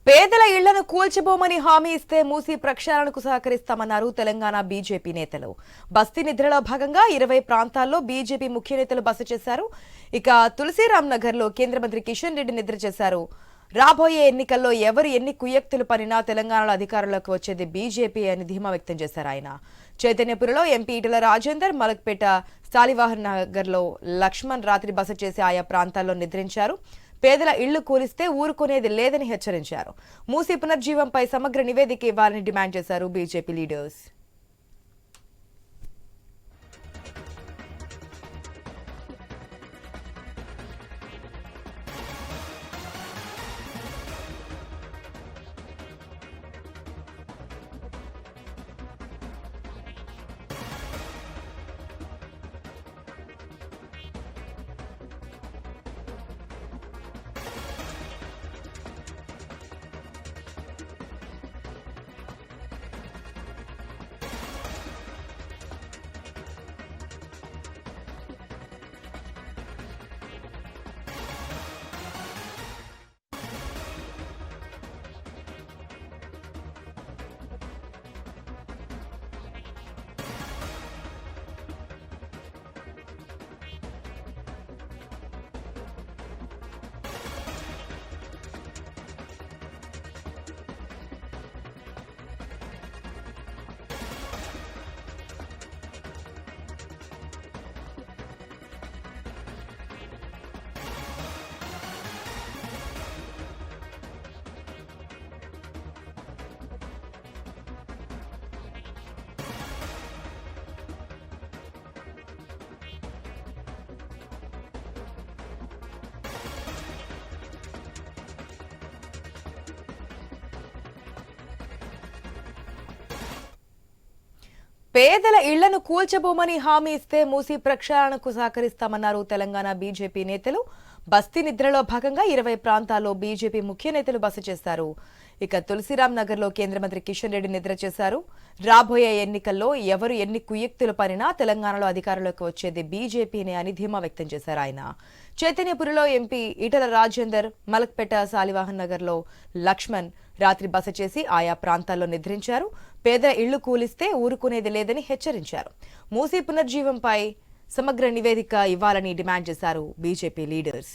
పేదల ఇళ్లను కూల్చబోమని హామీ ఇస్తే మూసీ ప్రక్షాళనకు సహకరిస్తామన్నారు తెలంగాణ బీజేపీ నేతలు. బస్తీ నిద్రలో భాగంగా 20 ప్రాంతాల్లో బీజేపీ ముఖ్య నేతలు బస చేశారు. ఇక తులసీరామ్ నగర్ లో కేంద్ర మంత్రి కిషన్ రెడ్డి నిద్ర చేశారు. రాబోయే ఎన్నికల్లో ఎవరు ఎన్ని కుయ్యక్తులు పనినా తెలంగాణలో అధికారంలోకి వచ్చేది బీజేపీ అని ధీమా వ్యక్తం చేశారు ఆయన. చైతన్యపురిలో ఎంపీ ఈటెల రాజేందర్, మలక్పేట శాలివాహన్ నగర్ లో లక్ష్మణ్ రాత్రి బస చేసి ఆయా ప్రాంతాల్లో నిద్రించారు. పేదల ఇళ్లు కూలిస్తే ఊరుకునేది లేదని హెచ్చరించారు. మూసీ పునర్జీవంపై సమగ్ర నివేదిక ఇవ్వాలని డిమాండ్ చేశారు బీజేపీ లీడర్స్. పేదల ఇళ్లను కూల్చబోమని హామీ ఇస్తే మూసీ ప్రక్షాళనకు సహకరిస్తామన్నారు తెలంగాణ బీజేపీ నేతలు. బస్తీ నిద్రలో భాగంగా 20 ప్రాంతాల్లో బీజేపీ ముఖ్య నేతలు బస చేశారు. ఇక తులసీరామ్ నగర్ లో కేంద్ర మంత్రి కిషన్ రెడ్డి నిద్ర చేశారు. రాబోయే ఎన్నికల్లో ఎవరు ఎన్ని కుయ్యక్తులు పనినా తెలంగాణలో అధికారంలోకి వచ్చేది బీజేపీనే అని ధీమా వ్యక్తం చేశారు ఆయన. చైతన్యపురిలో ఎంపీ ఈటెల రాజేందర్, మలక్పేట శాలివాహన్ నగర్ లో లక్ష్మణ్ రాత్రి బస చేసి ఆయా ప్రాంతాల్లో నిద్రించారు. పేదల ఇళ్లు కూలిస్తే ఊరుకునేది లేదని హెచ్చరించారు. మూసీ పునర్జీవంపై సమగ్ర నివేదిక ఇవ్వాలని డిమాండ్ చేశారు బీజేపీ లీడర్స్.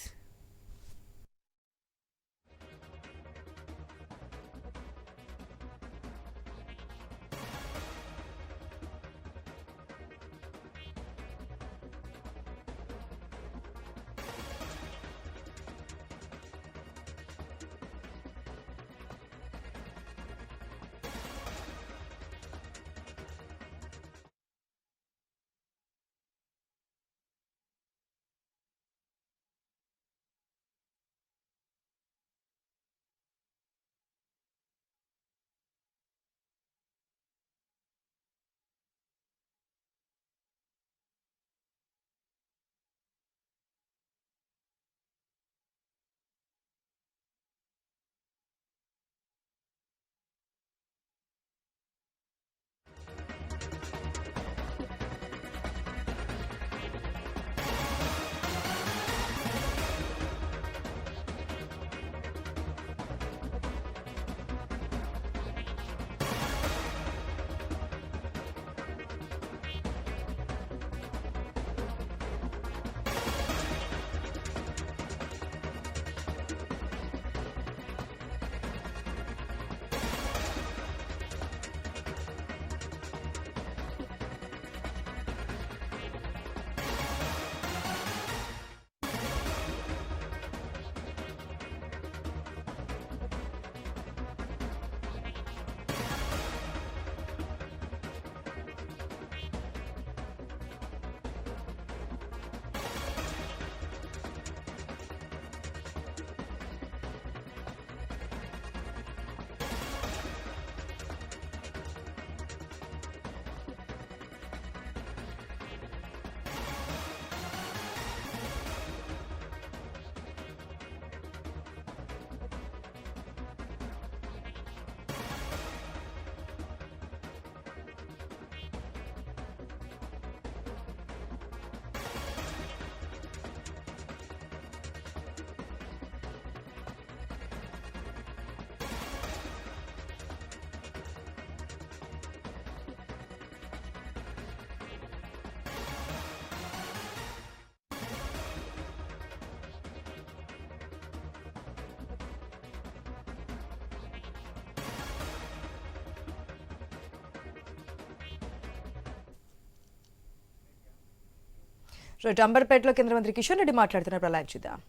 అంబర్పేటలో కేంద్ర మంత్రి కిషన్ రెడ్డి మాట్లాడుతున్నారు. ప్రళయం చూద్దాం.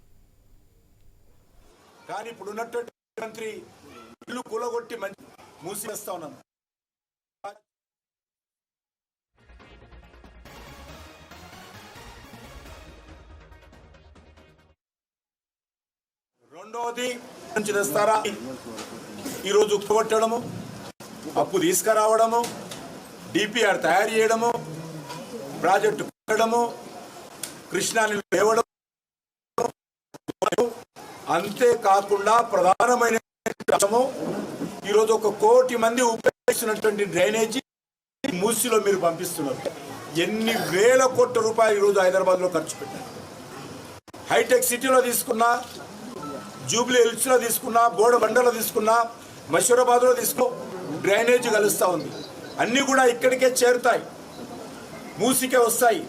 కానీ ఇప్పుడు ఉన్నటువంటి మంత్రి ఇల్లు కూలగొట్టి మూసివేస్తా ఉన్నాను. రెండోది తెస్తారా ఈరోజు కొట్టడము, అప్పు తీసుకురావడము, డిపిఆర్ తయారు చేయడము, ప్రాజెక్టు కట్టడము, కృష్ణాని లేవడం, అంతేకాకుండా ప్రధానమైన ఈరోజు 1 కోటి మంది ఉపయోగిస్తున్నటువంటి డ్రైనేజీ మూసిలో మీరు పంపిస్తున్నారు. ఎన్ని వేల కోట్ల రూపాయలు ఈరోజు హైదరాబాద్లో ఖర్చు పెట్టారు. హైటెక్ సిటీలో తీసుకున్నా, జూబ్లీ హిల్స్లో తీసుకున్నా, బోడబండలో తీసుకున్నా, మషూరాబాద్లో తీసుకో, డ్రైనేజీ కలుస్తూ ఉంది. అన్నీ కూడా ఇక్కడికే చేరుతాయి, మూసికే వస్తాయి.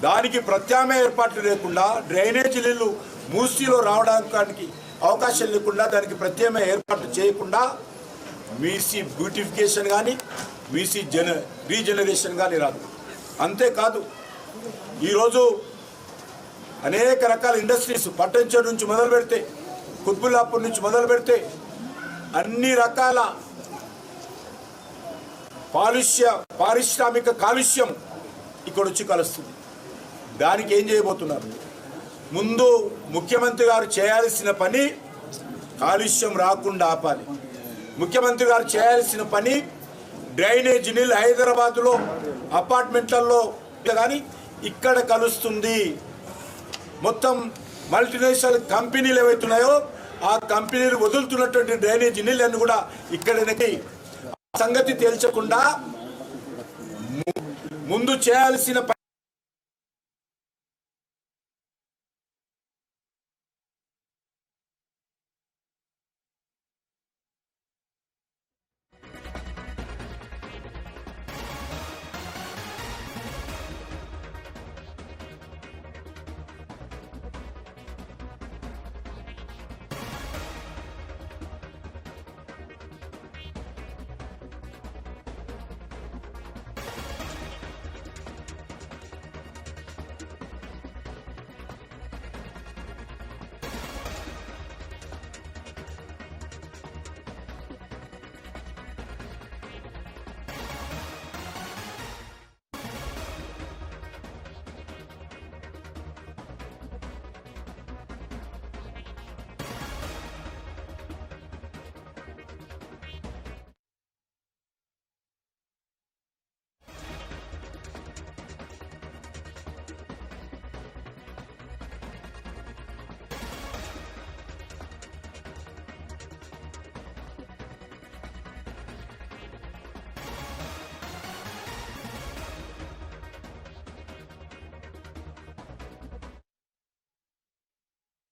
దానికి ప్రత్యామ్నాయ ఏర్పాట్లు లేకుండా, డ్రైనేజీ నీళ్లు మూసీలో రావడానికి అవకాశం లేకుండా, దానికి ప్రత్యామ్నాయ ఏర్పాట్లు చేయకుండా మీసీ బ్యూటిఫికేషన్ కానీ, మీసీ రీజనరేషన్ కానీ రాదు. అంతేకాదు ఈరోజు అనేక రకాల ఇండస్ట్రీస్ పట్టంచేడు నుంచి మొదలు పెడితే, కుత్బుల్లాపూర్ నుంచి మొదలు పెడితే అన్ని రకాల పారిశ్రామిక కాలుష్యం ఇక్కడ వచ్చి కలుస్తుంది. దానికి ఏం చేయబోతున్నారు? ముందు ముఖ్యమంత్రి గారు చేయాల్సిన పని కాలుష్యం రాకుండా ఆపాలి. ముఖ్యమంత్రి గారు చేయాల్సిన పని డ్రైనేజీ నీళ్ళు హైదరాబాద్లో అపార్ట్మెంట్లలో కానీ ఇక్కడ కలుస్తుంది. మొత్తం మల్టీనేషనల్ కంపెనీలు ఏవైతున్నాయో ఆ కంపెనీలు వదులుతున్నటువంటి డ్రైనేజీ నీళ్ళని కూడా ఇక్కడకి సంగతి తేల్చకుండా ముందు చేయాల్సిన